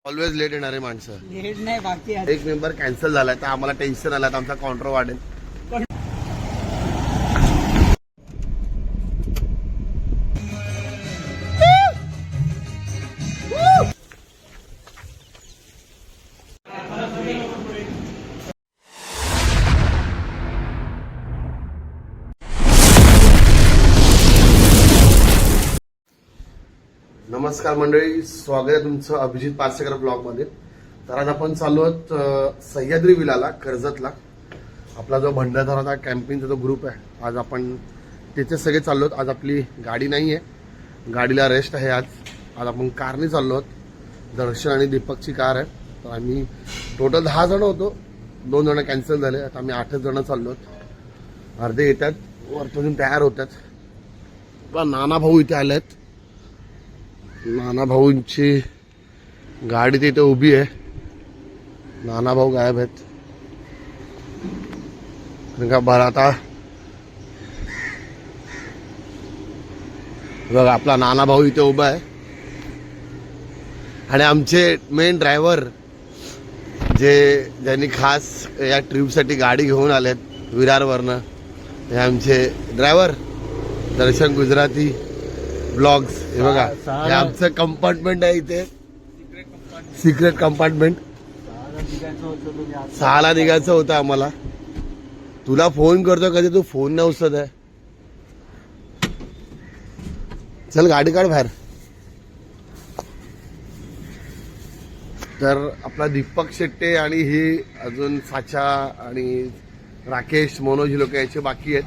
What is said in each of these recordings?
Always late येणारे माणसं. Late नाही बाकी आहे. एक मेंबर कॅन्सल झालाय तर आम्हाला टेन्शन आलं, तर आमचा काउंटर वाढेल. नमस्कार मंडळी, स्वागत आहे तुमचं अभिजित पार्सेकर ब्लॉग मध्ये. तर आज आपण चाललो आहोत सह्याद्री विलाला, कर्जतला. आपला जो भंडारदरा कॅम्पिंगचा जो ग्रुप आहे, आज आपण तिथे सगळे चाललो आहोत. आज आपली गाडी नाही आहे, गाडीला रेस्ट आहे. आज आपण कारने चाललो आहोत. दर्शन आणि दीपकची कार आहे. तर आम्ही टोटल 10 जण होतो, 2 जण कॅन्सल झाले. आता आम्ही 8 जण चाललो आहोत. अर्धे येतात, वरतून तयार होतात. नाना भाऊ इथे आले आहेत. नाना भाऊंची गाडी तिथे उभी आहे. नाना भाऊ गायब आहेत. का बरं, आता बघा आपला नाना भाऊ इथे उभा आहे. आणि आमचे मेन ड्रायव्हर ज्यांनी खास या ट्रिपसाठी गाडी घेऊन आलेत विरारवरनं, हे आमचे ड्रायव्हर दर्शन गुजराती ब्लॉग्स. हे बघा, हे आमचं कंपार्टमेंट आहे इथे, सिक्रेट कंपार्टमेंट. 6ला निघायचं होतं आम्हाला. तुला फोन करतो, कधी तू फोन नाही उचलत आहे. चल गाडी काढ बाहेर. तर आपला दीपक शेट्टे आणि हे अजून साचा आणि राकेश मनोज लोक याचे बाकी आहेत.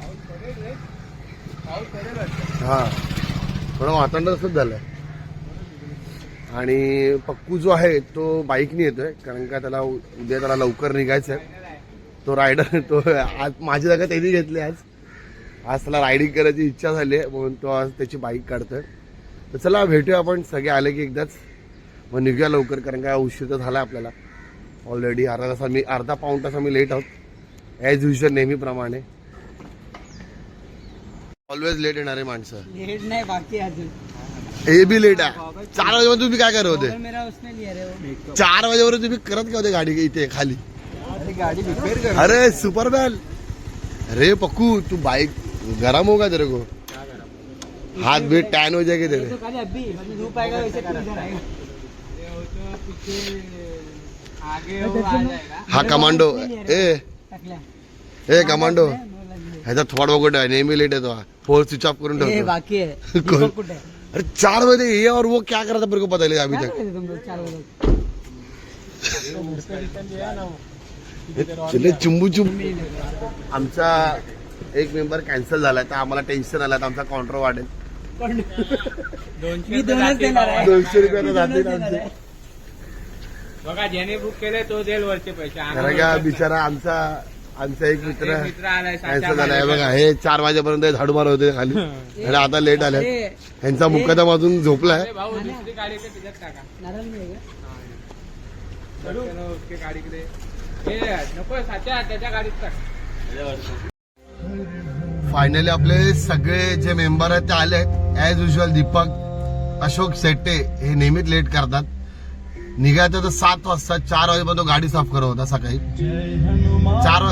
हा, थोडं वातावरण तसंच झालंय. आणि पक्कू जो आहे तो बाईकने येतोय, कारण का त्याला उद्या त्याला लवकर निघायचं आहे. तो रायडर, तो आज माझी जागा त्यांनी घेतली. आज त्याला रायडिंग करायची इच्छा झाली आहे, म्हणून तो आज त्याची बाईक काढतोय. तर चला भेटूया आपण सगळे आले की एकदाच, मग निघूया लवकर, कारण का उशीर तर झाला आपल्याला ऑलरेडी. अर्धा पाऊण तास आम्ही लेट आहोत ॲज युजल, नेहमीप्रमाणे. ऑलवेज लेट येणारे माणसं. लेट नाही बाकी अजून. हे बी लेट आहे. 4 वाजेपर्यंत तुम्ही काय करत होते? मेरा उसने लिया रे वो. 4 वाजेपर्यंत तुम्ही करत काय होते गाडी इथे खाली? गाडी रिपेयर कर. अरे सुपरमॅन, अरे पक्कू तू बाइक गरम होगा तेरे को, हाथ भी टैन हो जाएगी तेरे. खाली अभी मतलब धूप आएगा वैसे इधर आएगा. आगे वो आ जाएगा. हा कमांडो टाकल्या. ए कमांडो, ह्याचा थोडा वगैरे आहे, नेहमी लेट येतो. फोन स्विच ऑफ करून हे ठेवतो. बाकी आहे. कोण? दीपक कुठे आहे? अरे 4 बजे ये और वो क्या कर रहा था मेरे को पता नहीं अभी क्या तक. कर रहे थे तुम लोग 4 बजे? चले चुंबू चुंब. आमचा एक मेंबर कॅन्सल झालाय, तर आम्हाला टेन्शन आलं, तर आमचा काउंटर वाढेल. मी 2च देणार आहे. 200 रुपयाला जाते आमचे. बघा, ज्याने बुक केले तो देईल वरचे पैसे. कारण का बिचारा आमचा एक मित्र मित्र आलाय कॅन्सल झालाय. बघा, हे 4 वाजेपर्यंत झाडू मारत होते खाली, आणि आता लेट आले. ह्यांचा मुक्कादम अजून झोपलाय. भाऊ दुसरी गाडी ते तिच्यात टाका. नारळ नाही आहे का? उसकी गाडी कडे हे नको, साच्या त्याच्या गाडीत टाक. फायनली आपले सगळे जे मेंबर आहेत ते आले आहेत. ऍज युजल दीपक, अशोक शेट्टे हे नेहमीच लेट करतात. निघायचं तर 7 वाजता, 4 वाजेपर्यंत गाडी साफ करत होता सकाळी. 4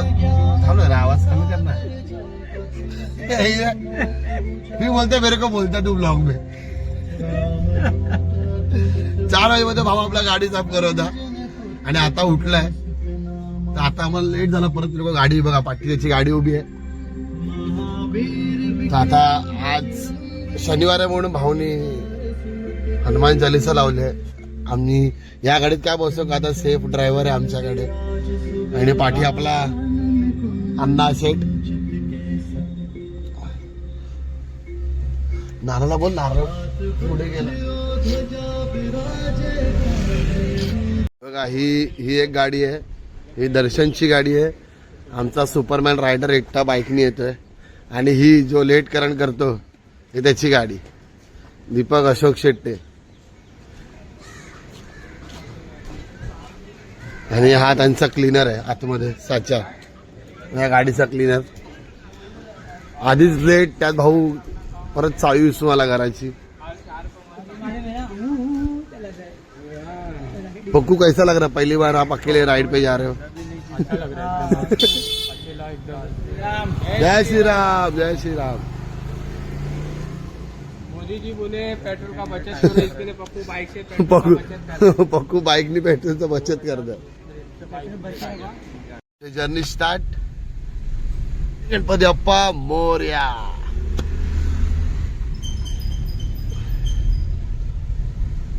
थांब ना रे, आवाज कमी कर ना. मी बोलते मेरे को बोलता तू ब्लॉग में. 4 वाजेपर्यंत भाऊ आपला गाडी साफ करत होता, आणि आता उठलाय. तर आता आम्हाला लेट झाला. परत लोक गाडी बघा, पाठी त्याची गाडी उभी आहे. तर आता आज शनिवार आहे म्हणून भाऊनी हनुमान चालीसा लावले. आम्ही या गाडीत काय बसतो का, आता सेफ ड्रायव्हर आहे आमच्याकडे. आणि पाठी आपला अण्णा शेठ. नारळला बोल, नारळ पुढे गेला. बघा, ही एक गाडी आहे, ही दर्शनची गाडी आहे. आमचा सुपरमॅन रायडर एकटा बाईकने येतोय. आणि ही जो लेट करण करतो ही त्याची गाडी, दीपक अशोक शेट्टे. आणि हा त्यांचा क्लीनर आहे आतमध्ये, साचा या गाडीचा क्लीनर. आधीच लेट, त्यात भाऊ परत चावी विसरू मला घराची. पक्कू कैसा लग रहा है पहली बार आप अकेले राइड पे जा रहे हो अच्छा लग रहा है अकेला एकदम जय श्री राम जय श्री राम मोदी जी बोले पेट्रोल का बचत करो इसके लिए पप्पू बाइक से पेट्रोल का बचत कर पक्कू बाइक नहीं पेट्रोलचं बचत करत बचाएगा. जर्नी स्टार्ट गणपती अप्पा मोरया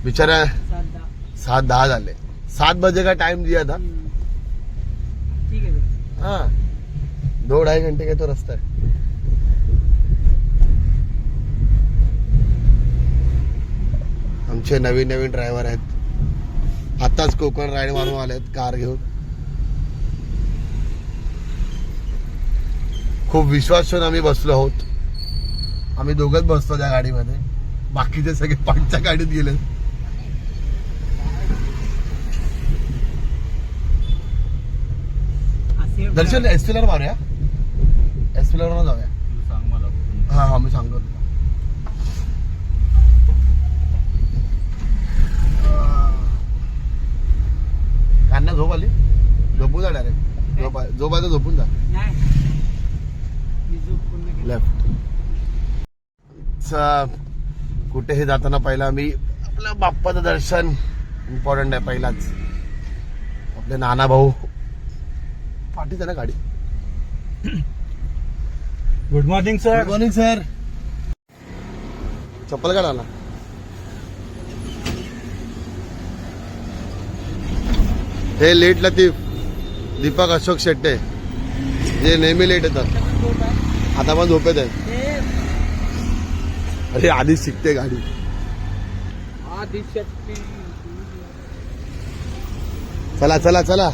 बिचारा 7-10. 7:10 झाले 7 बजे का टाइम दिया था ठीक आहे सर. हाँ 2-2.5 घंटे का तो रास्ता है आमचे नवीन नवीन ड्रायव्हर आहेत आताच कोकण राईड मारून आले आहेत कार घेऊन खूप विश्वास ठेवून आम्ही बसलो आहोत आम्ही दोघंच बसतो त्या गाडीमध्ये बाकीचे सगळे पाठच्या गाडीत गेले दर्शन एसपीलर मारूया एसपीलर जाऊया सांग मला हा हा मी सांगतो तुला कान्हा झोप आली झोपून जा डायरेक्ट झोपायचं झोपून जा नाही मी झोप पूर्ण केली. लेफ्ट कुठेही जाताना पहिला मी आपल्या बाप्पाचं दर्शन इम्पॉर्टंट आहे पहिलाच आपले नाना भाऊ पाठीच आहे ना गाडी good morning sir good morning sir चप्पल काढा ना हे लेट लतीफ दीपक अशोक शेट्टे जे नेहमी लेट येतात आता पण झोपेत आहे ते अरे आधीच शिकते गाडी आदिशक्ती चला चला चला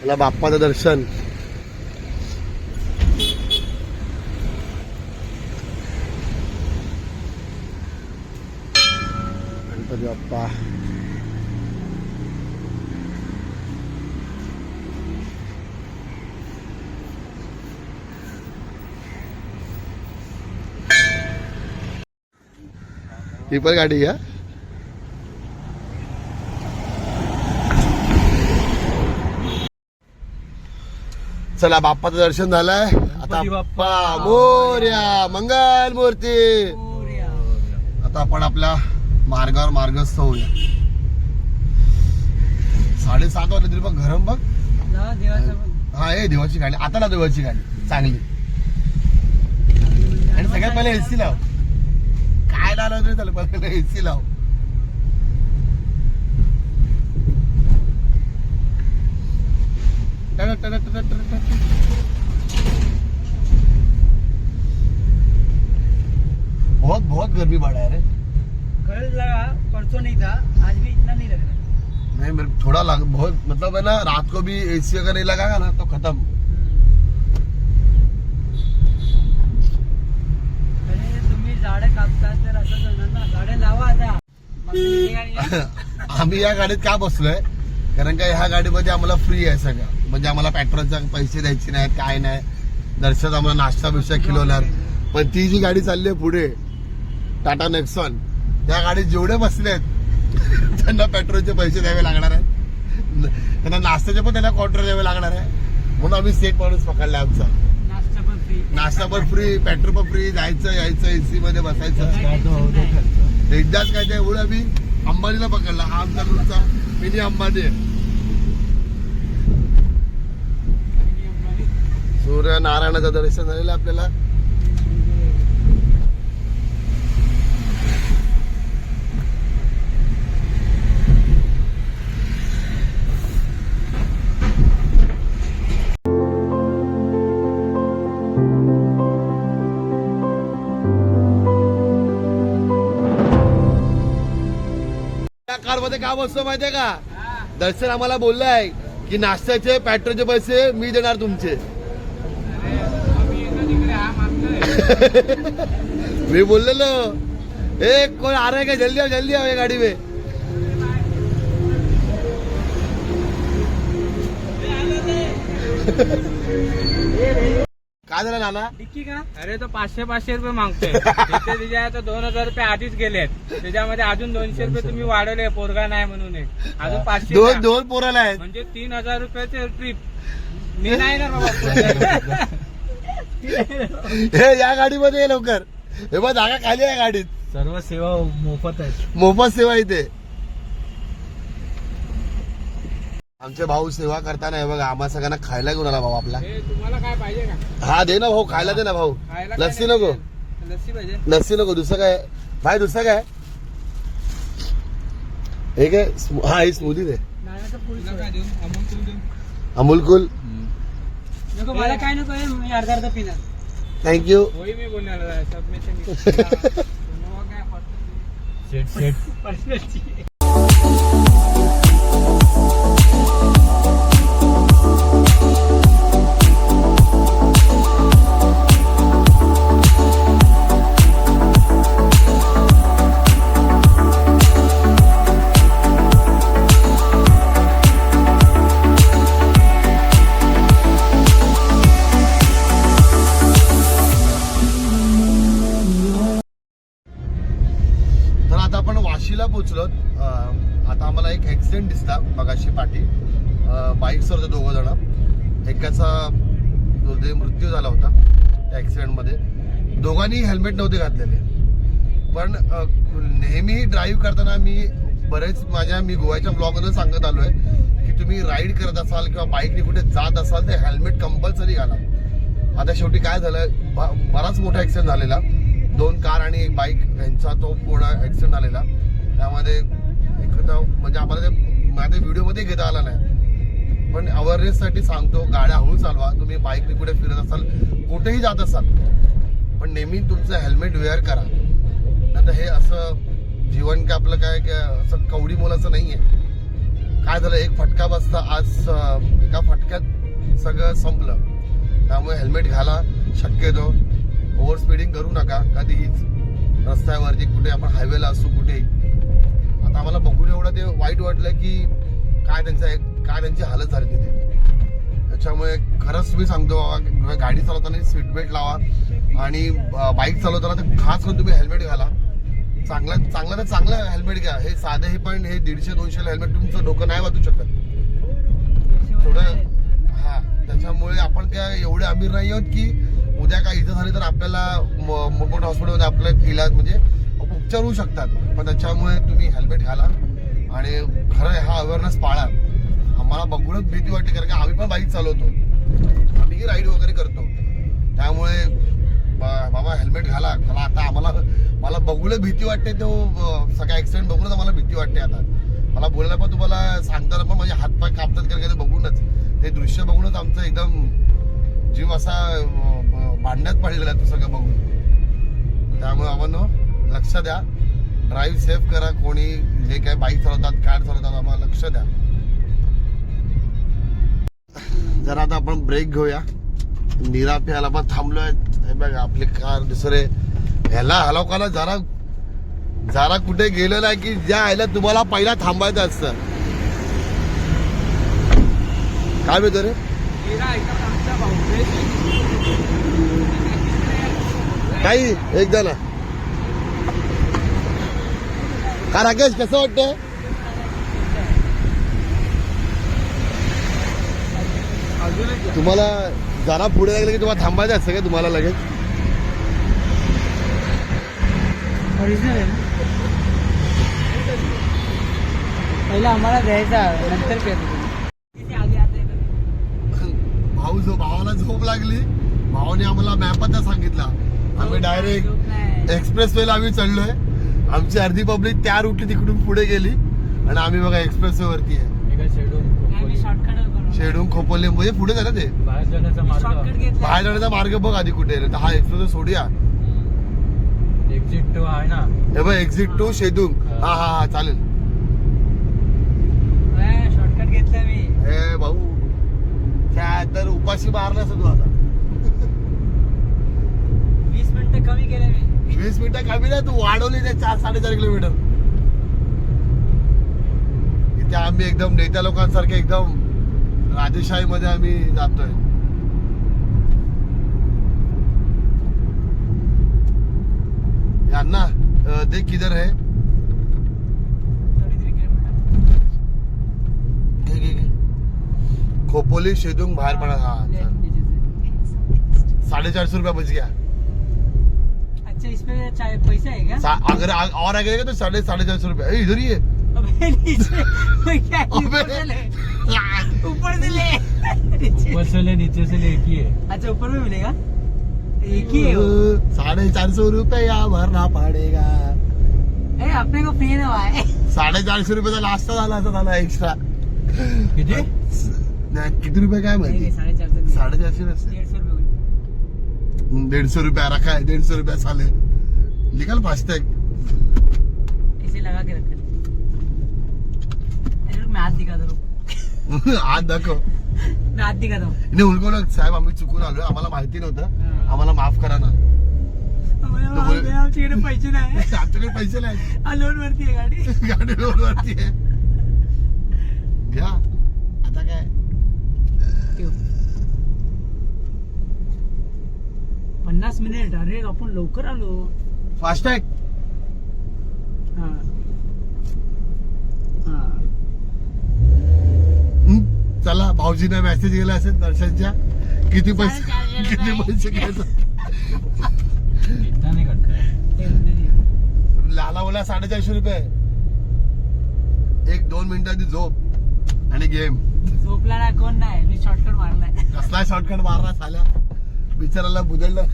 मला बाप्पाचं दर्शन गणपती बाप्पा ही पण गाडी घ्या चला बाप्पाचं दर्शन झालंय आता बाप्पा मोरया मंगल मूर्ती मोरया. आता आपण आपल्या मार्गावर मार्गस्थ होऊया 7:30 वाजले तरी पण गरम बघ जा देवाचं पण. हा हे देवाची गाडी आता ना देवाची गाडी चांगली आणि सगळ्यात पहिले एसी लाव काय लावलं तरी त्याला पहिले एसी लाव बहुत बहुत गर्मी बढ़ा है रे कल लगा परसों नहीं था आज भी इतना नहीं लग रहा. नहीं मेरे को थोड़ा बहुत मतलब है ना रात को भी एसी अगर नहीं लगागा ना तो खत्म पहिले तुम्ही झाडं कापता तर असं करणार ना झाडं लावा आता मग ही गाडी आम्ही या गाडीत का बसलोय कारण का ह्या गाडीमध्ये आम्हाला फ्री आहे सगळं म्हणजे आम्हाला पेट्रोलचे पैसे द्यायचे नाहीत काय नाही दर्शन आम्हाला नाश्ता बिश्ता खिलवणार पण ती जी गाडी चालली आहे पुढे टाटा नेक्सॉन त्या गाडीत जेवढे बसलेत त्यांना पेट्रोलचे पैसे द्यावे लागणार आहेत त्यांना नाश्त्याचे पण त्यांना क्वार्टर द्यावे लागणार आहे म्हणून आम्ही सेट माणूस पकडला आमचा नाश्ता पण फ्री. नाश्ता पण फ्री पेट्रोल पण फ्री जायचं यायचं एसी मध्ये बसायचं एकदाच काय ते एवढं आम्ही अंबानीला पकडला हा आमचा ग्रुपचा मिनी अंबानी आहे सूर्यनारायणाचं दर्शन झालेलं आपल्याला कार मध्ये काय बसतो माहितीये का दर्शन आम्हाला बोललाय की नाश्त्याचे पेट्रोलचे पैसे मी देणार तुमचे मी बोललेलो ए कोण आ रहा है क्या जल्दी आओ ये गाड़ी में काय झालं नाना? डिक्की का? अरे तो 500 रुपये मागतोय तिथे तिच्या 2000 रुपये आधीच गेलेत त्याच्यामध्ये अजून 200 रुपये तुम्ही वाढवले पोरगा नाही म्हणून अजून 500 दोन दोन पोराला आहेत. म्हणजे 3000 रुपयाचे ट्रिप मी नाही ना बाबा हे या गाडीमध्ये ये लवकर. हे बघ जागा खाली आहे गाडीत. सर्व सेवा मोफत आहेत. मोफत सेवा इथे. आमचे भाऊ सेवा करताना हे बघा आम्हा सगळ्यांना खायला घेऊन आला भाऊ आपला. हे तुम्हाला काय पाहिजे का हा दे ना भाऊ खायला दे ना भाऊ. खायला काय लस्सी नाही नको पाहिजे? लस्सी पाहिजे लस्सी नको दुसरं काय भाई दुसरं काय हे काय हा ही स्मूदी दे. नाण्याचं फुल तुला काय देऊ अमूल तू देऊ अमूल कूल नको मला काय नको आहे, मी अर्धा पिणार. थँक्यू. होई मी बोलणार सबमिशन पर्सनलची. तर आता आपण वाशीला पोहोचलो. आता आम्हाला एक ऍक्सिडेंट दिसला मगाशी पाठी. बाईक्सवर होते दोघं जण. एकाचा दुर्दैवी मृत्यू झाला होता त्या ऍक्सिडेंटमध्ये. दोघांनी हेल्मेट नव्हते घातलेले. पण नेहमी ड्राईव्ह करताना मी मी गोव्याच्या ब्लॉगमध्ये सांगत आलोय की तुम्ही राईड करत असाल किंवा बाईकने कुठे जात असाल तर हेल्मेट कंपल्सरी घाला. आता शेवटी काय झालं बराच मोठा ऍक्सिडेंट झालेला. 2 कार आणि एक बाईक यांचा तो पूर्ण ऍक्सिडेंट झालेला. त्यामध्ये म्हणजे आम्हाला ते माझ्या व्हिडिओमध्ये घेता आला नाही. पण अवेअरनेससाठी सांगतो गाड्या हळू चालवा. तुम्ही बाईकने कुठे फिरत असाल कुठेही जात असाल पण नेहमी तुमचं हेल्मेट वेअर करा. आता हे असं जीवन काय आपलं काय असं कवडी मोलाचं नाहीये. काय झालं एक फटका बसता आज एका फटक्यात सगळं संपलं. त्यामुळे हेल्मेट घाला शक्यतो. ओव्हर स्पीडिंग करू नका कधीच रस्त्यावरती कुठे आपण हायवेला असू कुठे. आता आम्हाला बघून एवढं ते वाईट वाटलं की काय त्यांची हालत झाली तिथे. त्याच्यामुळे खरंच मी सांगतो बाबा गाडी चालवताना सीट बेल्ट लावा आणि बाईक चालवताना तर खास करून तुम्ही हेल्मेट घाला. चांगलं हेल्मेट घ्या. हे साधे पण हे 150-200 हेल्मेट तुमचं डोकं नाही वाचू शकत थोडं. हा त्याच्यामुळे आपण काय एवढे अमीर नाही आहोत की उद्या काय इथं झाली तर आपल्याला मोठमोठ्या हॉस्पिटलमध्ये आपलं इलाज म्हणजे उपचार होऊ शकतात. पण त्याच्यामुळे तुम्ही हेल्मेट घाला आणि खरं हा अवेअरनेस पाळा. आम्हाला बघूनच भीती वाटते कारण की आम्ही पण बाईक चालवतो. आम्हीही राईड वगैरे करतो. त्यामुळे बाबा हेल्मेट घाला. आता मला बघूनच भीती वाटते. तो सगळा ऍक्सिडेंट बघूनच आम्हाला भीती वाटते. आता मला बोलायला पण तुम्हाला सांगताना पण माझे हातपाय कापतात कारण ते बघूनच ते दृश्य बघूनच आमचं एकदम जीव असा भांड्यात पडलेला आहे तो सगळं बघून. त्यामुळे आपण लक्ष द्या. ड्राईव्ह सेफ करा. कोणी जे काय बाईक चालवतात कार चालवतात आम्हाला लक्ष द्या. जरा आता आपण ब्रेक घेऊया. नीरा प्यायला पण थांबलोय. हे बघा आपली कार दुसरे ह्याला हलवकाला जरा कुठे गेलं नाही की ज्या ह्याला तुम्हाला पहिला थांबायचं असतं. काय भेटतो रे काही एकदा ना. का राकेश कसं वाटतंय? तुम्हाला जरा पुढे लागलं की तुम्हाला थांबायचं असतं का तुम्हाला लगेच? ओरिजिनल आहे ना? पहिला आम्हाला द्यायचा नंतर पेतो. भावाला झोप लागली. भावाने आम्हाला मॅपचा सांगितला. आम्ही डायरेक्ट एक्सप्रेस वेला आम्ही चढलोय. आमची अर्धी पब्लिक त्या रूटने तिकडून पुढे गेली आणि आम्ही बघा एक्सप्रेस वे वरती आहे. शेडून खोपोली म्हणजे पुढे झालं ते बाहेर जाण्याचा मार्ग बघ आधी कुठे. हा एक्सप्रेस सोडूया. एक्झिट 2 आहे ना हे बघ एक्झिट 2 शेदूंग. हा चालेल. शॉर्टकट घेतलं मी. हे भाऊ काय तर उपाशी मारलास तू आता. 20 मिनिटं कमी केलं मी. 20 मिनिटं कमी नाही तू वाढवली ते 4-4.5 किलोमीटर. इथे आम्ही एकदम नेत्या लोकांसारखे एकदम राजेशाही मध्ये आम्ही जातोय. अन्ना देख किधर है 33 किलोमीटर. घे, घे, घे. खोपोली शेदूंग बाहेर पडा हा ले, चल. नीचे से. 450 रुपया बच गया. अच्छा इसमें पैसा है क्या? अगर और आगे जाएगा तो 450 रुपया. इधर ही है. अबे नीचे क्या ऊपर से ले, ऊपर से ले. नीचे. ऊपर से ले नीचे से ले एक ही है. अच्छा ऊपर में मिलेगा, एक ही है वो. 450 रुपया भरना पडेगा. ए अपने को फ्री ना है. 450 रुपयाचा लास्ट झाला एक्स्ट्रा. किती? नाही, किती रुपये काय नहीं नहीं माहिती. 450. 450 नसते. 150 रुपये हुई. 150 रुपया रखा है. 150 रुपया साले निकल फास्टैग. इसे लगा के रखा. मैं हाथ दिखा दो. आज दाखव. मैं हाथ दिखा दो. नाही उलगवलं साहेब आम्ही चुकून आलोय. आम्हाला माहिती नव्हतं. आम्हाला माफ करा ना. आमच्याकडे पैसे नाही. आमच्याकडे पैसे नाही. लोन वरती आहे गाडी. गाडी रोड वरती आहे. घ्या आता काय 50 मिनिट. अरे आपण लवकर आलो. फास्टॅग. हा. हा. चला भाऊजीने मेसेज केला असेल दर्शनच्या. किती पैसे 450 किती पैसे घ्यायचं. इतना नहीं करता है. लाला बोला 450 रुपये. 1-2 मिनिटाची झोप आणि गेम. झोपला नाही कोण नाही. मी शॉर्टकट मारलाय. कसला शॉर्टकट मारला साल्या. बिचाराला बुदळलं.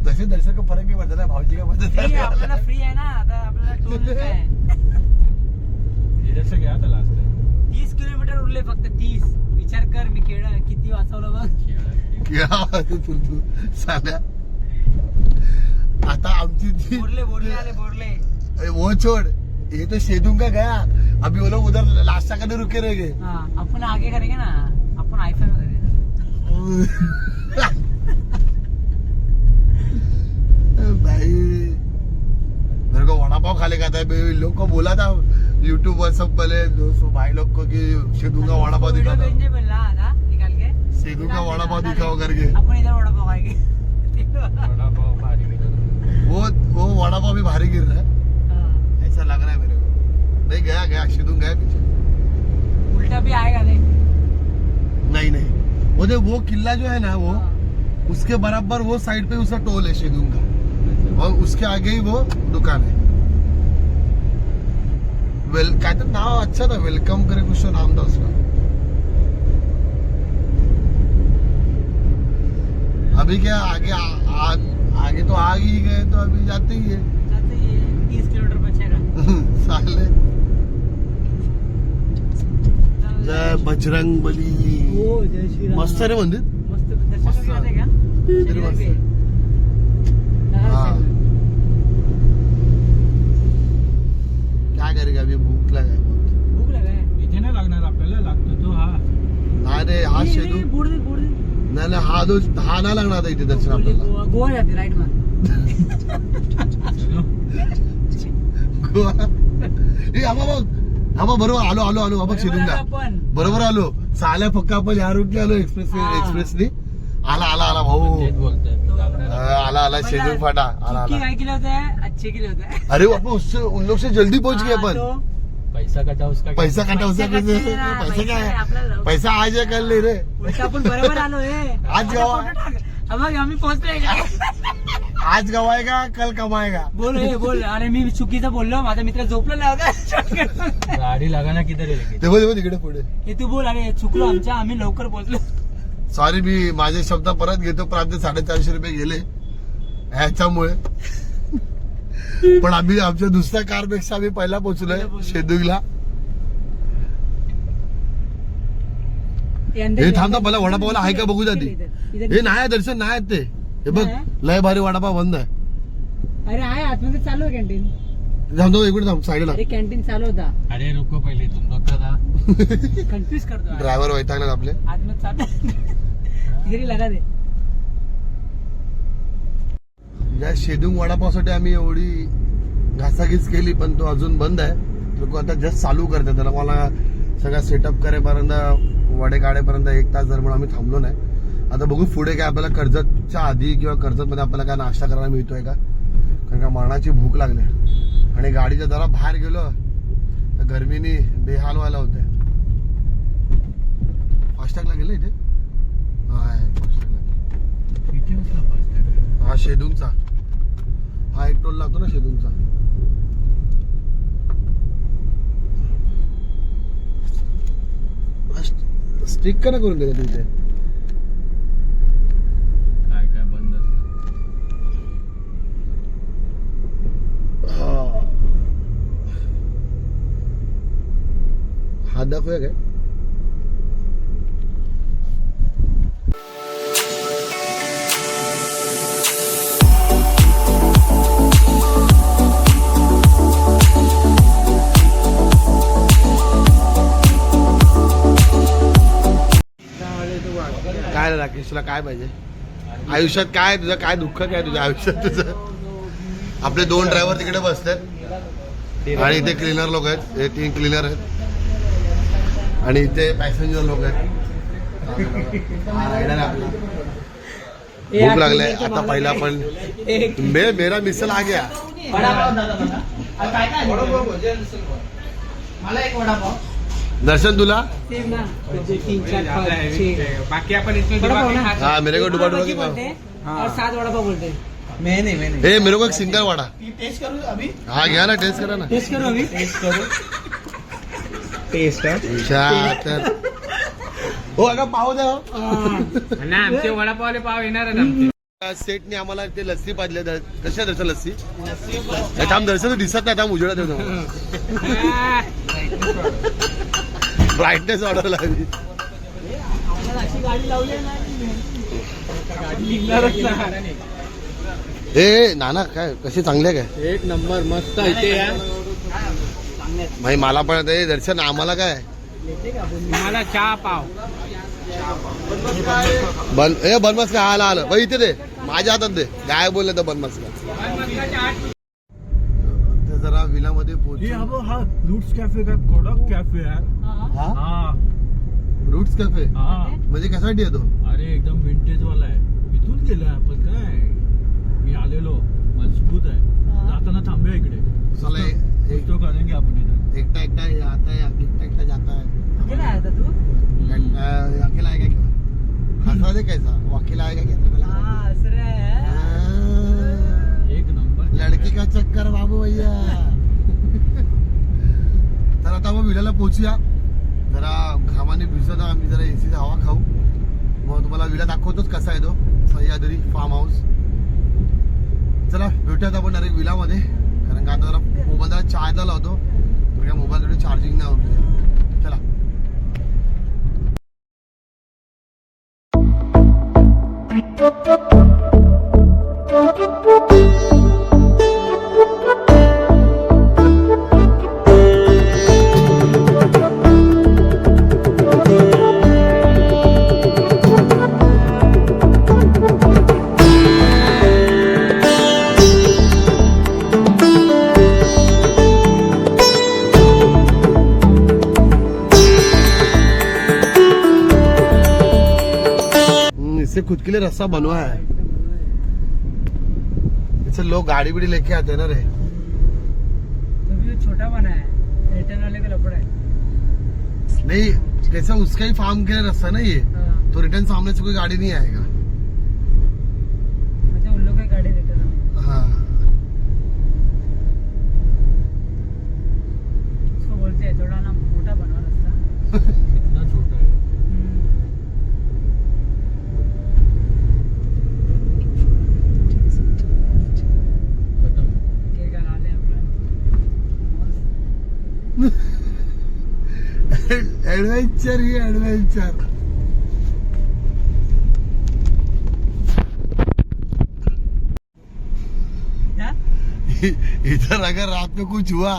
तसे दर्शक फरक नाही पडत ना भाऊजी का फ्री आहे, आपल्याला फ्री आहे ना आता. आपल्याला टोल काय आहे. इधर से गया था लास्ट टाइम. 30 किलोमीटर उरले फक्त. 30. विचार कर मी किती वाचवलं बघ. तू साल्या. आता आमची ती बोरले आले बोरले. वो छोड़. ये तो शेदूंग का गया. अभी वो लोग उधर लास्टा करने रुके रहेंगे. हाँ अपन आगे करेंगे ना. अपन आईफोन में करेंगे. भाई मेरे को वड़ा पाव खाने का था. लोग को बोला था यूट्यूब पर सब पहले दोस्तों भाई लोग को कि शेदू का वड़ा पाव दिखा था. भेजने बोला था निकाल के. शेदू का वड़ा पाव दिखाओ करके. अपन इधर वड़ा पाव खाएंगे. बड़ा पाव भारी निकल. वो वड़ा पाव भी भारी गिर रहा है. हाँ. ऐसा लग रहा है मेरे को. नहीं गया शेदू गया पीछे. उल्टा भी आएगा नहीं. नहीं वो किला जो है ना वो उसके बराबर वो साइड पे उसका टोल है शेदूंग का. और उसके आगे ही वो दुकान है. काय तर नाव अच्छा था. वेलकम करे कुछ तो नाम था उसका. अभी क्या आगे आगे तो आ ही गए तो अभी जाते ही है. जाते ही 30 किलोमीटर बचेगा. साले. जय बजरंग बली. हो जय श्री राम. मस्त रे मंदिर. मस्त दर्शन मस्त. करके आते का. तरी मस्त. हाँ. क्या करेगा अभी. भूख लगा बहुत. भूक लगा है. इथे नाही लागणार आपल्याला. लागतो तो हा. अरे हा नहीं, शेदू. नहीं, बोर्ड दे. नाही हा नाही लागणार आता इथे दर्शन आपल्याला. गोवा जाते राईट मध्ये. चलो. गोवा. ए आबा बघ. आबा बरोबर आलो आबा शेदूंगा. आपण बरोबर आलो. साल्या फक्त आपण या रूटने आलो. एक्सप्रेसनी. आला भाऊ. तेच बोलतोय. लागणार. आला शेदूंग फाटा. आला चुकी काय केलं होतं. अच्छे केले होते. अरे बापा उससे उन लोग से जल्दी पहुंच गए अपन. पैसा कटा उसका. पैसा काटा उसका. पैसा कटते ना, पैसा पैसा काय आपल्याला. पैसा आज आहे कल नाही रे. उलट आपण बरोबर आलो रे. आज गावा. मग आम्ही पोहोचलोय का. आज गवाएगा कल कमाएगा. बोल. अरे मी चुकीचं बोललो. माझा मित्र झोपलेला होता. गाडी लागाना किधर आहे लेकिन. ते बोल तिकडे पुढे. हे तू बोल. अरे चुकलो आमच्या. आम्ही लवकर पोहोचलो. सॉरी मी माझे शब्द परत घेतो. पण आमचे 450 रुपये गेले ह्याच्यामुळे. पण आम्ही आमच्या दुसऱ्या कारपेक्षा आम्ही पहिला पोहोचलोय शेदूला. हे थांबता मला वडापावला आहे का बघू जाती. हे नाही दर्शन नाही ते. हे बघ लय भारी वडापाव बंद आहे. अरे आहे आतमध्ये चालू आहे कॅन्टीन. थांबतो एक मिनिट थांब साईडला. अरे कॅन्टीन चालू होता. अरे रुको पहिले तुम लोग का था. कन्फ्युज करतो. ड्रायव्हर वैतागलेत आपले. आतमध्ये चालू. इधर लगा दे. या शेदूंग वडापावसाठी आम्ही एवढी घासाघीस केली पण तो अजून बंद आहे. लोक आता जस्ट चालू करतात. त्याला मला सगळा सेटअप करेपर्यंत वडे काढेपर्यंत 1 तास जर म्हणून आम्ही थांबलो नाही. आता बघू पुढे काय आपल्याला कर्जतच्या आधी किंवा कर्जतमध्ये आपल्याला काय नाश्ता करायला मिळतोय का. कारण का मरणाची भूक लागली आणि गाडीच्या जरा बाहेर गेलो तर गरमीने बेहाल व्हायला होते. फास्टॅगला गेलं इथे फास्टॅगला हा शेदूंगचा हा एक टोल लागतो ना शेदूंगचा. स्ट्रिक का ना करून गेलं तिथे काय काय बंद असतं. हात दाखवूया काय. काय रे राकेश तुला काय पाहिजे आयुष्यात? काय तुझं काय दुःख काय तुझ्या आयुष्यात तुझं? आपले 2 ड्रायव्हर तिकडे बसतात आणि इथे क्लीनर लोक आहेत. हे 3 क्लीनर आहेत आणि इथे पॅसेंजर लोक आहेत. हा रायडर आहे आपला. भूक लागलाय आता. पहिला पण मेरा मिसल आ गया. मला एक वडापाव दर्शन तुला सेम ना 3 4 5 बाकी आपण इसमें वडापाव ना? हाँ मेरे को डुबा डुबा के बोलते हैं और 7 वडापाव बोलते हैं. मैं नहीं हे मेरे को एक सिंगल वडा. टेस्ट करूँ अभी. हा घ्या ना टेस्ट करा ना. टेस्ट करूँ अभी. टेस्ट तर हो अगं पाव द्या हो. आणि आमचे वडापावले पाव येणार आमचे. सेटने आम्हाला ते लस्सी पाजले. कशा दर्शन लस्सी थांब दर्शन दिसत नाही. थांब उजेडा देतो. ब्राईटनेस ऑर्डर लागली. अशी गाडी लावली ना गाडी निघणारच नाही. ए नाना काय कशी चांगले काय एक नंबर मस्त इथे या. भाई मला पण ते दर्शन आम्हाला काय मला चहा पाव बनमस काय आला आलं भाई इथे दे माझ्या हातात दे. काय बोलले तर बनमस का ते जरा विलामध्ये पोहोचलो. हा रूट्स कॅफे का कडक कॅफे आहे. हा हा रूट्स कॅफे हा म्हणजे कशासाठी येतो? अरे एकदम विंटेज वाला आहे. इथून गेलोय आपण. काय मी आलेलो मजबूत आहे. जाताना थांबूया इकडे. चला एक तो करेंगे आपण इथे. एकटा एकटा आता है एकटा एकटा जाता है. अकेला आया था तू. अकेला आएगा क्या? हंसा दे कैसा वो अकेला आएगा क्या? तेरे को लगा? हाँ हंस रहा है. हाँ, एक नंबर लड़की का चक्कर बाबू भैया. तर आता मग विल्याला पोहोचूया. जरा घामाने भिजत आम्ही जरा एसीचा हवा खाऊ. मग तुम्हाला विला दाखवतोच कसा आहे तो सह्याद्री फार्म हाऊस. चला भेटूयात आपण डायरेक्ट विलामध्ये. कारण का आता जरा मोबाईलला चार्जला लावतो. मोबाईल थोडी चार्जिंग नाही होती. चला इससे खुद के लिए रास्ता बनवा है. इससे लोग गाड़ी बीड़ी लेके आते हैं ना रे. तो भी छोटा बना है. एयरटेल वाले का लपड़ा है. नहीं कैसा उसका ही फार्म के लिए रास्ता ना ये. हाँ. तो रिटर्न सामने से कोई गाड़ी नहीं आएगा. मतलब उन लोग की गाड़ी रिटर्न में. हाँ उसको बोलते हैं थोड़ा ना मोटा बनवा रास्ता. कितना छोटा है. खत्म. केक का नाले आपला. एडवेंचर ही एडवेंचर. क्या? इधर अगर रात में कुछ हुआ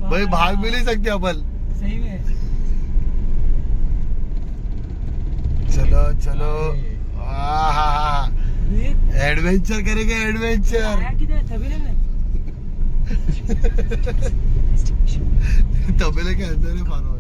भाई भाग भी नहीं सकते अपन. सही में. चलो चलो देख एडवेंचर करेंगे एडवेंचर. आया किधर तबेले में. तबेले के अंदर है फार्म.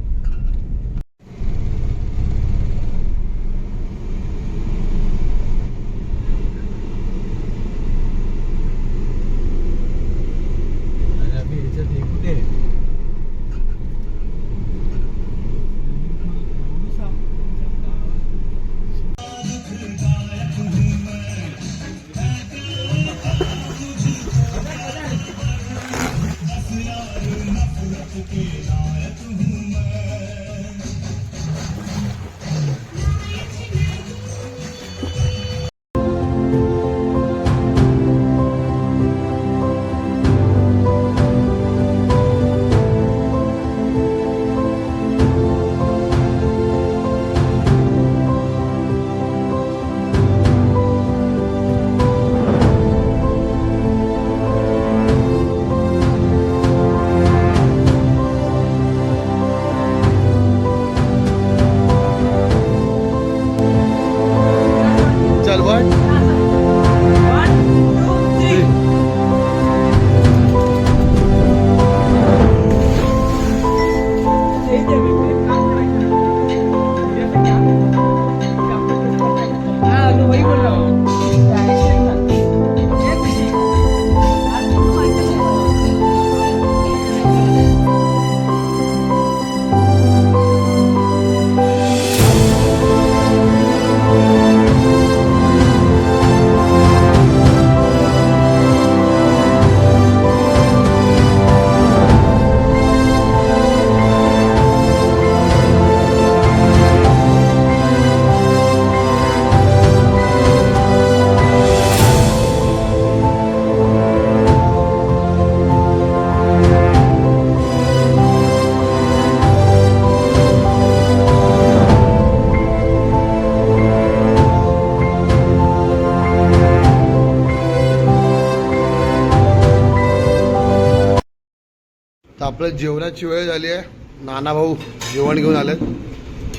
तर आपलं जेवणाची वेळ झाली आहे. नाना भाऊ जेवण घेऊन आलेत.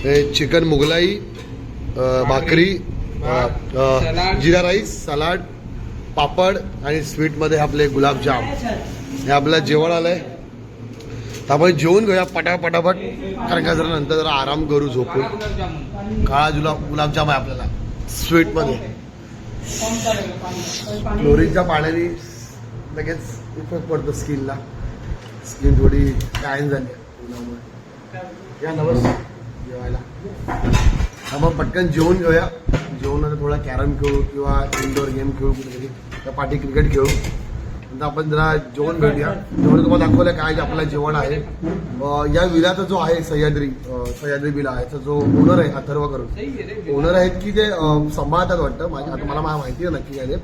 हे चिकन मुगलाई, भाकरी, जिरा राईस, सलाड, पापड आणि स्वीटमध्ये आपले गुलाबजाम. हे आपलं जेवण आलंय. तर आपण जेवून घेऊया पटापट, कारण का जरा नंतर जरा आराम करू, झोपून. काळा गुलाबजाम आहे आपल्याला स्वीटमध्ये. क्लोरीनच्या पाण्याने लगेच इफेक्ट पडतो स्किनला. स्किन थोडी टॅन झाली उन्हामुळे. या नमस्कार जेवायला. आपण पटकन जेवून घेऊया. जेवणानंतर थोडा कॅरम खेळू किंवा इंडोर गेम खेळू, कुठेतरी त्या पाठी क्रिकेट खेळू. नंतर आपण जरा जेवण भेटूया. जेवण तुम्हाला दाखवलं काय जे आपलं जेवण आहे. या विलाचा जो आहे सह्याद्री विला, याचा जो ओनर आहे अथर्व करून ओनर आहेत की ते सांभाळतात वाटतं. आता मला माहिती आहे नक्की काय.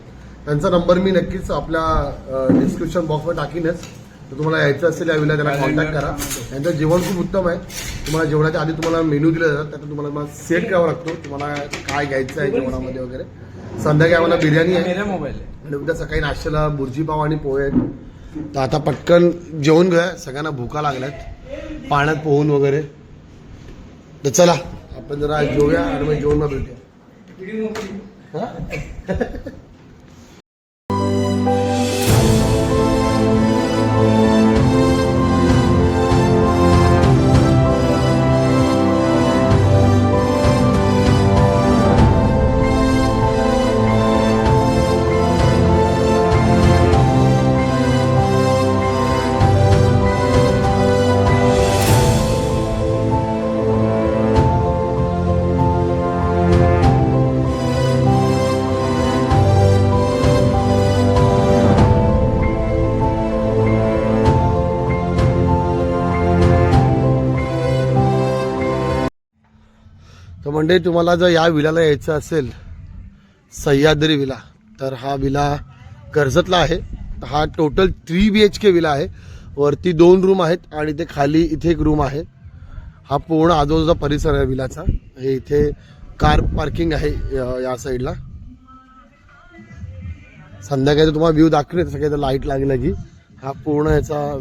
त्यांचा नंबर मी नक्कीच आपल्या डिस्क्रिप्शन बॉक्सवर टाकीनच. तर तुम्हाला यायचं असेल या विला त्याला कॉन्टॅक्ट करा. त्यांचं जेवण खूप उत्तम आहे. तुम्हाला जेवणाच्या आधी तुम्हाला मेन्यू दिला जातात, त्यात तुम्हाला सेट करावा लागतो तुम्हाला काय घ्यायचं आहे जेवणामध्ये वगैरे. संध्याकाळी आम्हाला बिर्याणी आहे आणि उद्या सकाळी नाश्त्याला बुर्जी पाव आणि पोहे आहेत. तर आता पटकन जेवून घ्या. सगळ्यांना भुका लागल्यात पाण्यात पोहून वगैरे. तर चला आपण जरा जेवूया आणि मग जेवण भेटूया. तर म्हणजे तुम्हाला जर या विलाला यायचं असेल सह्याद्री विला, तर हा विला कर्जतला आहे. हा टोटल 3 BHK विला आहे. वरती 2 रूम आहेत आणि ते खाली इथे 1 रूम आहे. हा पूर्ण आजूबाजूचा परिसर आहे विलाचा. हे इथे कार पार्किंग आहे या साईडला. संध्याकाळी तुम्हाला व्ह्यू दाखवेल सगळ्या लाईट लागला की. हा पूर्ण याचा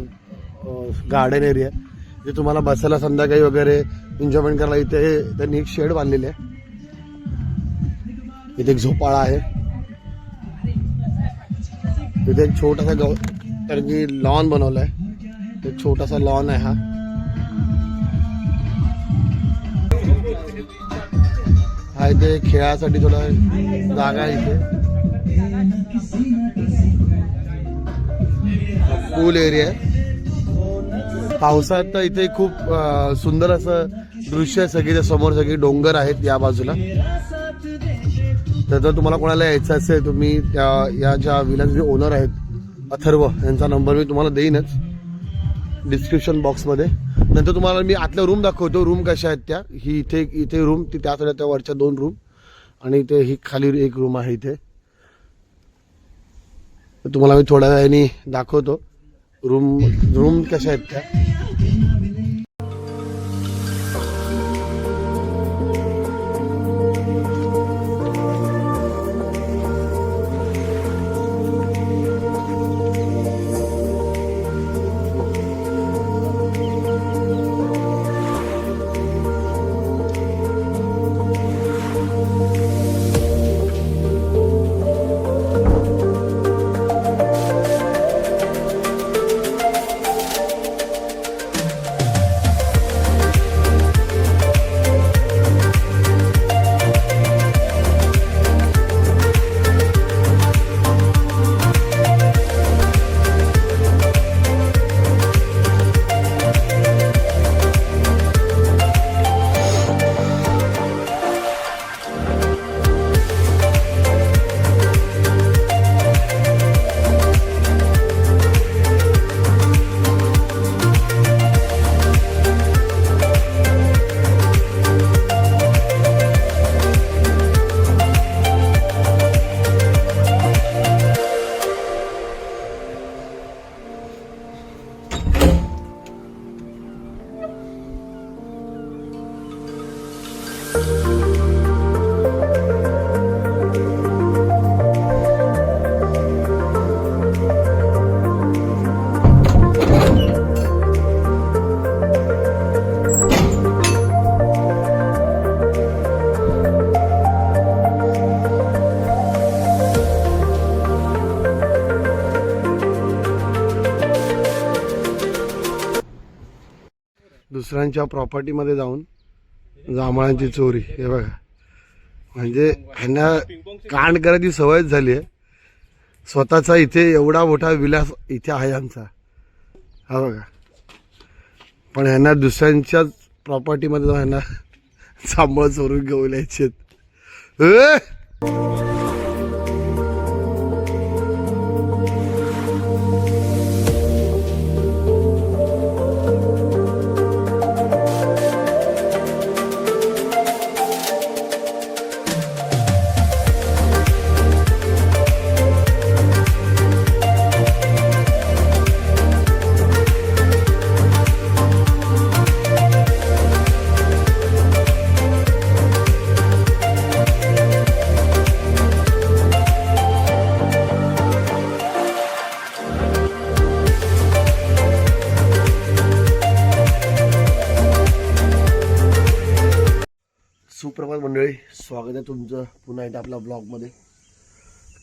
गार्डन एरिया आहे. जे तुम्हाला बसायला संध्याकाळी वगैरे एन्जॉयमेंट करायला इथे त्यांनी एक शेड बांधलेले आहे. इथे एक झोपाळा आहे. इथे एक छोटासा कारण की लॉन बनवलाय. एक छोटासा लॉन आहे हा. हा इथे खेळासाठी थोडा जागा आहे. इथे पूल एरिया आहे. पावसाळ्यात तर इथे खूप सुंदर असं दृश्य आहे. सगळी समोर सगळी डोंगर आहेत या बाजूला. तर जर तुम्हाला कोणाला यायचं असेल तुम्ही या ज्या विलाचे जे ओनर आहेत अथर्व यांचा नंबर मी तुम्हाला देईनच डिस्क्रिप्शन बॉक्समध्ये. नंतर तुम्हाला मी आतल्या रूम दाखवतो. रूम कशा आहेत त्या. ही इथे रूम, ती त्या साईडला त्या वरच्या 2 रूम आणि इथे ही खाली 1 रूम आहे इथे. तर तुम्हाला मी थोड्या वेळाने दाखवतो रूम कशा आहेत त्या. दुसऱ्यांच्या प्रॉपर्टीमध्ये जाऊन जांभळांची चोरी. हे बघा, म्हणजे ह्यांना कांड करायची सवयच झाली आहे. स्वतःचा इथे एवढा मोठा विलास इथे आहे आमचा, हा बघा, पण ह्यांना दुसऱ्यांच्याच प्रॉपर्टीमध्ये जाऊन ह्यांना जांभळ चोरून घेऊन यायचे. सुप्रभात मंडळी, स्वागत आहे तुमचं पुन्हा एकदा आपल्या ब्लॉगमध्ये.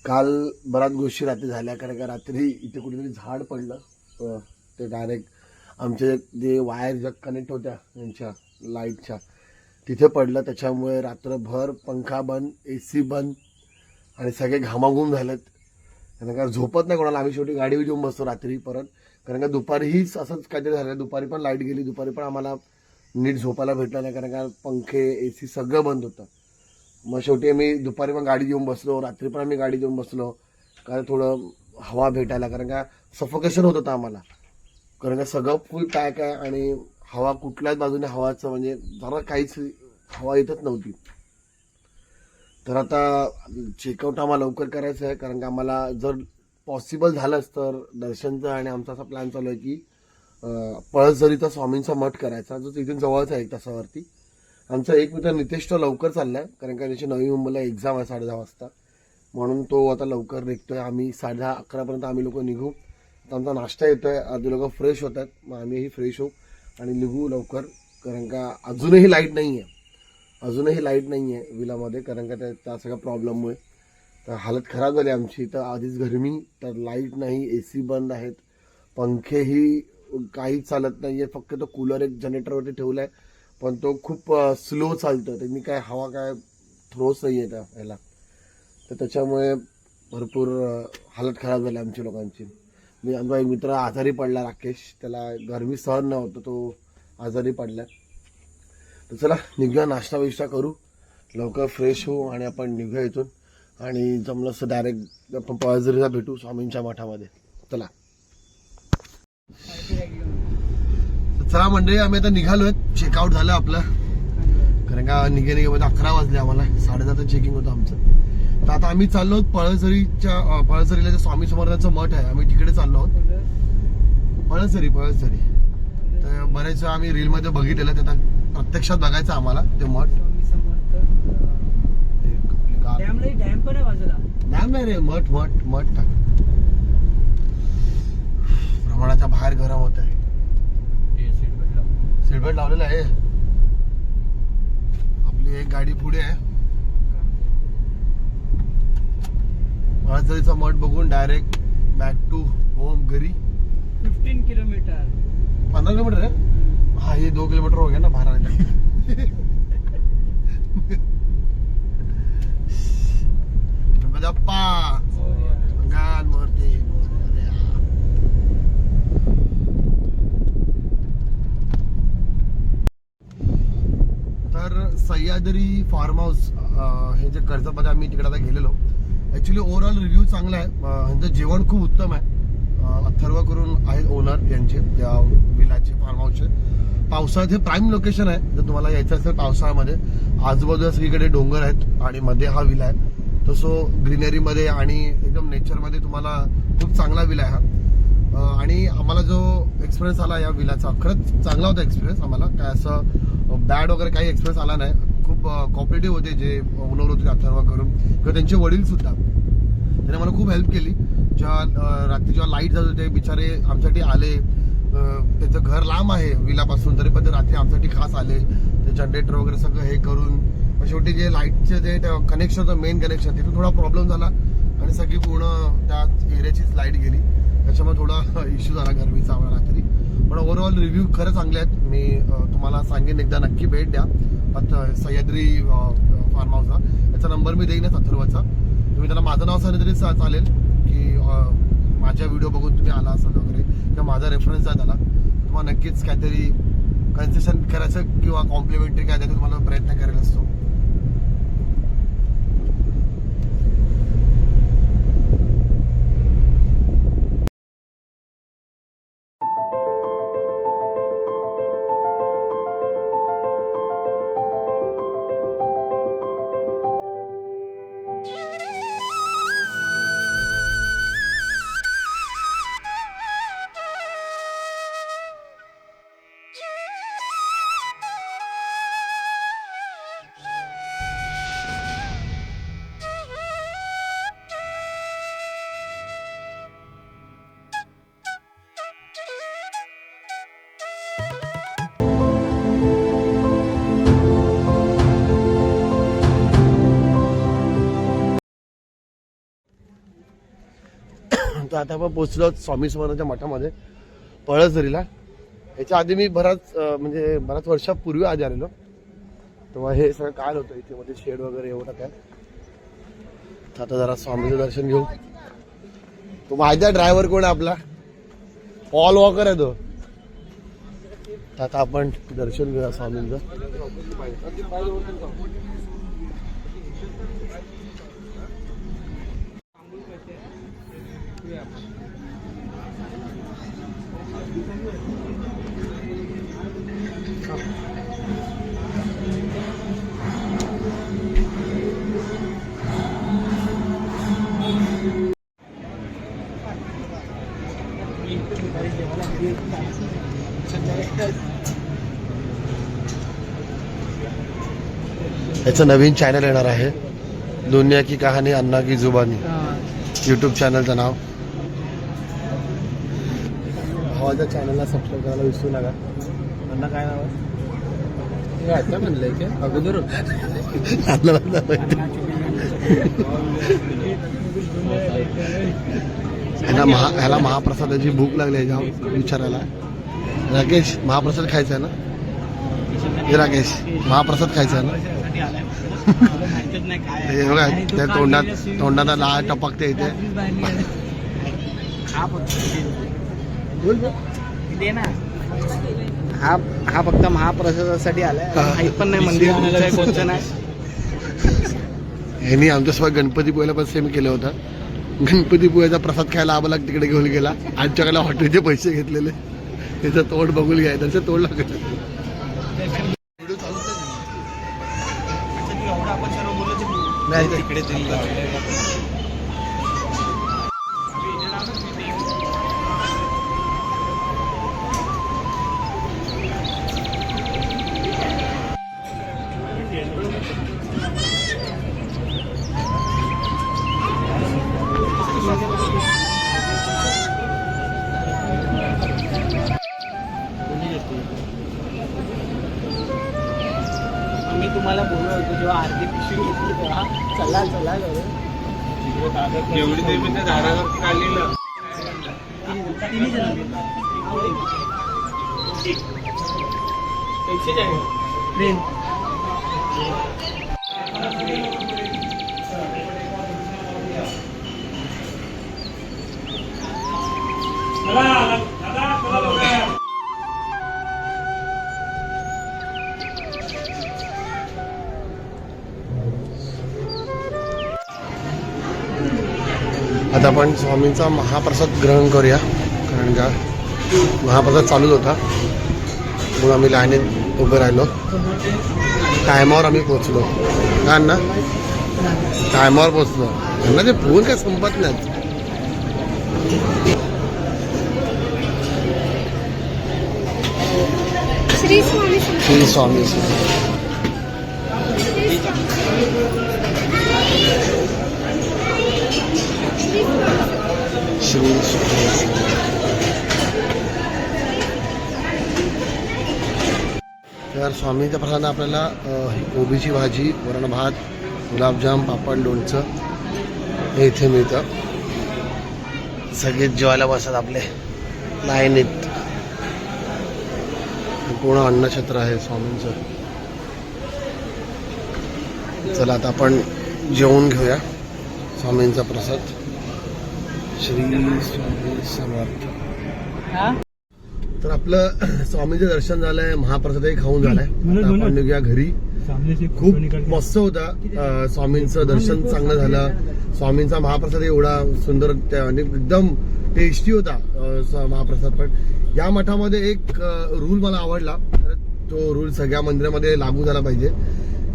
काल बऱ्याच गोष्टी रात्री झाल्या, कारण का रात्री इथे कुठेतरी झाड पडलं. ते डायरेक्ट आमचे जे वायर ज्या कनेक्ट होत्या यांच्या लाईटच्या तिथे पडलं. त्याच्यामुळे रात्रभर पंखा बंद, AC बंद आणि सगळे घामाघूम झालेत. कारण का झोपत नाही कोणाला. आम्ही शेवटी गाडीवर येऊन बसतो रात्री परत, कारण का दुपारीही असंच काहीतरी झालं. दुपारी पण लाईट गेली, दुपारी पण आम्हाला नीट झोपायला भेटलं नाही, कारण का पंखे AC सगळं बंद होतं. मग शेवटी आम्ही दुपारी पण गाडी घेऊन बसलो, रात्री पण आम्ही गाडी घेऊन बसलो, कारण थोडं हवा भेटायला. कारण का सफोकेशन होत होतं आम्हाला, कारण का सगळं फुल पॅक आहे आणि हवा कुठल्याच बाजूने हवाचं म्हणजे जरा काहीच हवा येतच नव्हती. तर आता चेकआउट आम्हाला लवकर करायचं आहे, कारण का आम्हाला जर पॉसिबल झालंच तर दर्शनचं आणि आमचा असा प्लॅन चालू आहे की पळसझरीचा स्वामींचा मठ करायचा, जो इथून जवळच आहे 1 तासावरती. आमचा एक मित्र नितेश तो लवकर चाललाय, कारण का त्याची नवी मुंबईला एक्झाम आहे 10:30 वाजता, म्हणून तो आता लवकर निघतोय. आम्ही 10:30-11 आम्ही लोक निघू. तर आमचा नाश्ता येतोय, आधी लोक फ्रेश होतात, मग आम्हीही फ्रेश होऊ आणि निघू लवकर. कारण का अजूनही लाईट नाही आहे विलामध्ये, कारण का त्या सगळ्या प्रॉब्लेममुळे तर हालत खराब झाली आमची. तर आधीच गरमी, तर लाईट नाही, AC बंद आहेत, पंखेही काही चालत नाहीये. फक्त तो कूलर एक जनरेटरवरती ठेवलाय, पण तो खूप स्लो चालतं. त्यांनी काय हवा काय थ्रोच नाही आहे ह्याला. तर त्याच्यामुळे भरपूर हालत खराब झाली आमची लोकांची. आमचा एक मित्र आजारी पडला, राकेश, त्याला गरमी सहन न होतं, तो आजारी पडला. तर चला निघूया, नाश्ता बिष्टा करू, लवकर फ्रेश होऊ आणि आपण निघूया इथून. आणि जमलं असं डायरेक्ट आपण पळसझरीला भेटू स्वामींच्या मठामध्ये. चला चला मंडळी, आम्ही आता निघालोय. चेकआउट झालं आपलं, कारण का निघेमध्ये 11 वाजले आम्हाला. 10:30 चेकिंग होतं आमचं. तर आता आम्ही चाललो आहोत पळसझरीला जे स्वामी समर्थांचं मठ आहे, आम्ही तिकडे चाललो आहोत. पळसझरी तर बरेच आम्ही रीलमध्ये बघितलेलं, ते आता प्रत्यक्षात बघायचं आम्हाला ते मठ. डॅम पण आहे बाजूला. डॅम नाही रे, मठ टाक. प्रमाणाच्या बाहेर गरम होत आहे. सीट बेल्ट लावलेला आहे. आपली एक गाडी पुढे आहे. पळसझरीचा मठ बघून डायरेक्ट बॅक टू होम घरी. 15 किलोमीटर. 15 किलोमीटर आहे. हा, ये 2 किलोमीटर हो गया ना बाहर आने का. मंगल मूर्ती. तर सह्याद्री फार्म हाऊस हे जे कर्जतमध्ये आम्ही तिकडे आता गेलेलो. ॲक्च्युली ओव्हरऑल रिव्ह्यू चांगला आहे. ह्यांचं जेवण खूप उत्तम आहे. अथर्व करून आहेत ओनर यांचे त्या विलाचे, फार्म हाऊसचे. पावसाळ्यात हे प्राईम लोकेशन आहे. जर तुम्हाला यायचं असेल पावसाळ्यामध्ये, आजूबाजूला सगळीकडे डोंगर आहेत आणि मध्ये हा विला आहे. तसं ग्रीनरीमध्ये आणि एकदम नेचरमध्ये तुम्हाला खूप चांगला विला आहे हा. आणि आम्हाला जो एक्सपिरियन्स आला या विलाचा, खरंच चांगला होता एक्सपिरियन्स. आम्हाला काय असं बॅड वगैरे काही एक्सपिरियन्स आला नाही. खूप कॉपरेटिव्ह होते जे ओनर होते अथर्व करून, किंवा त्यांचे वडील सुद्धा. त्याने मला खूप हेल्प केली. रात्री जेव्हा लाईट जात होते, बिचारे आमच्यासाठी आले. त्याचं घर लांब आहे विलापासून, तरी पण ते रात्री आमच्यासाठी खास आले. ते जनरेटर वगैरे सगळं हे करून शेवटी जे लाईटचे जे कनेक्शन होतं, मेन कनेक्शन, तिथून थोडा प्रॉब्लेम झाला आणि सगळी पूर्ण त्या एरियाचीच लाईट गेली. त्याच्यामुळे थोडा इश्यू झाला गरमीचा आम्हाला रात्री. पण ओव्हरऑल रिव्ह्यू खरं चांगले आहेत. मी तुम्हाला सांगेन एकदा नक्की भेट द्या सह्याद्री फार्म हाऊसला. याचा नंबर मी देईनच अथर्वचा. तुम्ही त्यांना माझं नाव सांगितलं तरी चालेल की माझ्या व्हिडिओ बघून तुम्ही आला असाल वगैरे किंवा माझा रेफरन्स आहे त्याला. तुम्हाला नक्कीच काहीतरी कन्सेशन करायचं किंवा कॉम्प्लिमेंटरी काय द्यायचं तुम्हाला प्रयत्न करायला असतो. तर आता आपण पोहोचलो स्वामी समर्थांच्या मठामध्ये पळसदरीला. याच्या आधी मी बऱ्याच वर्षापूर्वी आधी आलेलो, तेव्हा हे सगळं काय होतं इथे मध्ये शेड वगैरे एवढं काय. तर आता जरा स्वामीचं दर्शन घेऊ. तो माझ्या ड्रायव्हर कोण आहे आपला, पॉल वॉकर आहे तो. तर आता आपण दर्शन घेऊया स्वामींचं. याचं नवीन चॅनल येणार आहे, दुनिया की कहाणी अन्ना की जुबानी, यूट्यूब चॅनलचं नाव. भावाच्या चॅनलला सबस्क्राईब करायला विसरू नका. अन्ना काय नाव आहे? आता म्हणलंय की अगोदर ह्याला महाप्रसादाची भूक लागली आहे विचारायला. राकेश महाप्रसाद खायचा आहे ना? हे राकेश महाप्रसाद खायचा आहे ना? हे बघा त्या तोंडाला लाळ टपकते इथे. हा फक्त महाप्रसादासाठी आलाय, पण नाही मंदिर कोणतं नाही. ह्यांनी आमच्यासोबत गणपती पोहायला पण सेम केलं होतं. गणपती पोहायचा प्रसाद खायला आम्हाला तिकडे घेऊन गेला. आमच्याकडे हॉटेलचे पैसे घेतलेले, त्याचं तोंड बघून घ्याय, त्याचं तोंड लागलं. मी तुम्हाला बोललो होतो जेव्हा आरती पिशवी घेतली तेव्हा चला चला एवढी ते मी त्या झाडावर काढलेलं. आता आपण स्वामींचा महाप्रसाद ग्रहण करूया, कारण का महाप्रसाद चालूच होता म्हणून आम्ही लाईनीत उभं राहिलो. टायमावर आम्ही पोचलो का ना, टायमावर पोचलो. त्यांना ते फोन काय संपत नाहीत. श्री स्वामी श्री स्वामी श्री तर स्वामींच्या प्रसाद आपल्याला कोबीची भाजी, वरण भात, गुलाबजाम, पापड, लोणचं हे इथे मिळतं. सगळेच जेवायला बसतात आपले लाईनीत. पूर्ण अन्नक्षेत्र आहे स्वामींचं. चला आता आपण जेवून घेऊया स्वामींचा प्रसाद. श्री स्वामी समर्थ. हा? तर आपलं स्वामींचं दर्शन झालंय, महाप्रसादही खाऊन झालाय. आता आपण निघूया घरी. खूप मस्त होता. स्वामींचं दर्शन चांगलं झालं. स्वामींचा महाप्रसाद एवढा सुंदर आणि एकदम टेस्टी होता महाप्रसाद. पण या मठामध्ये एक रूल मला आवडला. तो रूल सगळ्या मंदिरामध्ये लागू झाला पाहिजे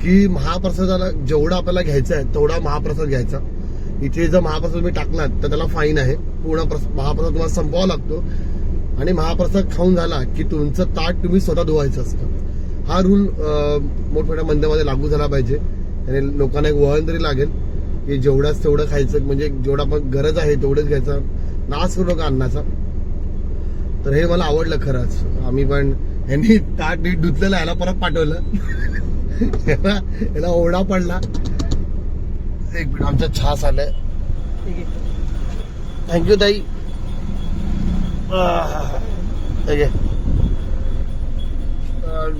की महाप्रसादाला जेवढा आपल्याला घ्यायचा आहे तेवढा महाप्रसाद घ्यायचा. इथे जर महाप्रसाद तुम्ही टाकलात तर त्याला फाईन आहे. पूर्ण महाप्रसाद तुम्हाला संपवावा लागतो आणि महाप्रसाद खाऊन झाला की तुमचं ताट तुम्ही स्वतः धुवायचं असतं. हा रूल मोठमोठ्या मंदिरामध्ये लागू झाला पाहिजे आणि लोकांना एक वळण तरी लागेल की जेवढ्याच तेवढं खायचं, म्हणजे जेवढा पण गरज आहे तेवढंच घ्यायचं, नाश करू नका अन्नाचा. तर हे मला आवडलं खरंच. आम्ही पण यांनी ताट नीट धुतलेलं, याला परत पाठवलं. याला ओढा पडला. एक मिनिट, आमच्या छास आलाय. थँक्यू ताई.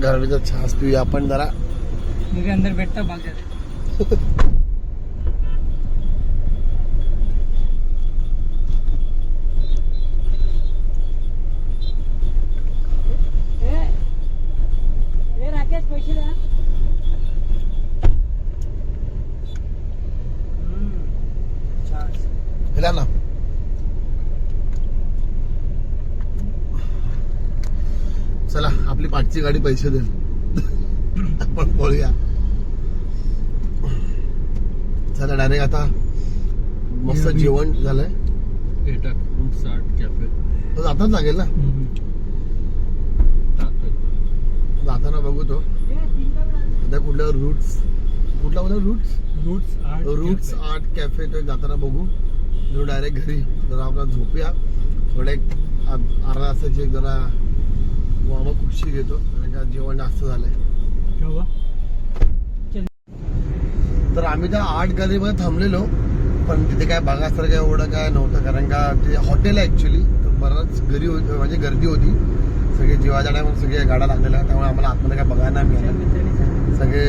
गरमीचा छास पिऊया आपण जरा. मेरे अंदर बैठता भाग जाते. राकेश पैसे द्या. हिला ना. चला, आपली पाठची गाडी पैसे देईल. आपण पळूया. चला डायरेक्ट आता मस्त जेवण झालंय. फ्रूट्स आर्ट कॅफे जाताच लागेल ना. जाताना बघू तो आता कुठल्या कुठला रूट्स आर्ट कॅफे तो जाताना बघू. डायरेक्ट घरी जरा आपला झोपूया. थोडे एक अर्धा तासाची एक जरा वॉर्मअप कुठशी घेतो कारण का जेवण जास्त झालंय. तर आम्ही त्या आर्ट गॅलरीमध्ये थांबलेलो पण तिथे काय बघासारखं एवढं काय नव्हतं कारण का ते हॉटेल आहे ऍक्च्युली. तर बरंच म्हणजे गर्दी होती. सगळे जेवायच्या टायमात सगळे गाड्या लागलेल्या, त्यामुळे आम्हाला आतमध्ये काय बघायला नाही मिळालं. सगळे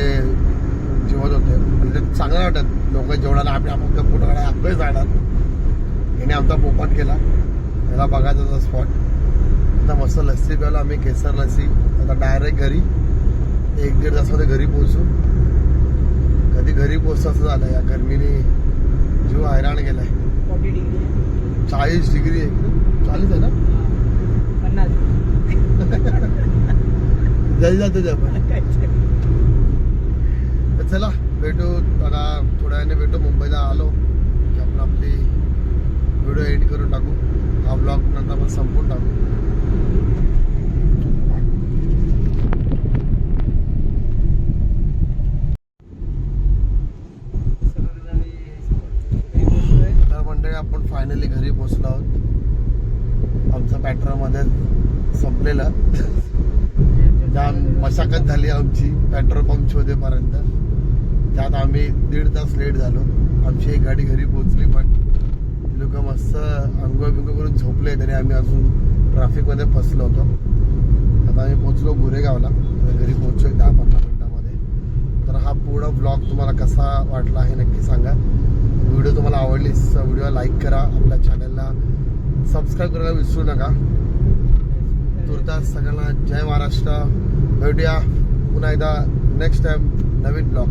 जेवत होते म्हणजे चांगलं वाटत. लोक जेवणाला आपण फोटो काढायला आपलंही जाणार. याने आमचा पोपट केला. याला बघायचा होता स्पॉट. आता मस्त लस्सी प्यायला आम्ही, केसर लस्सी. आता डायरेक्ट घरी 1-1.5 तासामध्ये घरी पोहोचू. कधी घरी पोहोचतो असं झालं. या गरमीने जीव हैराण गेलाय. 40 डिग्री आहे. 40 आहे ना. 50 जरी जातो आपण. चला भेटू आता थोड्या वेळाने भेटू. मुंबईला आलो की आपण आपली व्हिडिओ एडिट करून टाकू. हा ब्लॉग नंतर आपण संपवून टाकू. तर मंडळी आपण फायनली घरी पोहोचलो आहोत. आमचं पेट्रोलमध्ये संपलेलं. जाम मशागत झाली आमची पेट्रोल पंप शोधेपर्यंत. त्यात आम्ही 1.5 तास लेट झालो. आमची एक गाडी घरी पोहोचली पण ती लोक मस्त अंघोळ बिंघोळ करून झोपले तरी आम्ही अजून ट्रॅफिकमध्ये फसलो होतो. आता आम्ही पोहोचलो गोरेगावला. घरी पोहोचलो 10-15 मिनिटामध्ये. तर हा पूर्ण ब्लॉग तुम्हाला कसा वाटला हे नक्की सांगा. व्हिडिओ तुम्हाला आवडलीस व्हिडिओ लाईक करा. आपल्या चॅनलला सबस्क्राईब करायला विसरू नका. तुर्तास सगळ्यांना जय महाराष्ट्र. भेटूया पुन्हा एकदा नेक्स्ट टाइम नवीन ब्लॉग.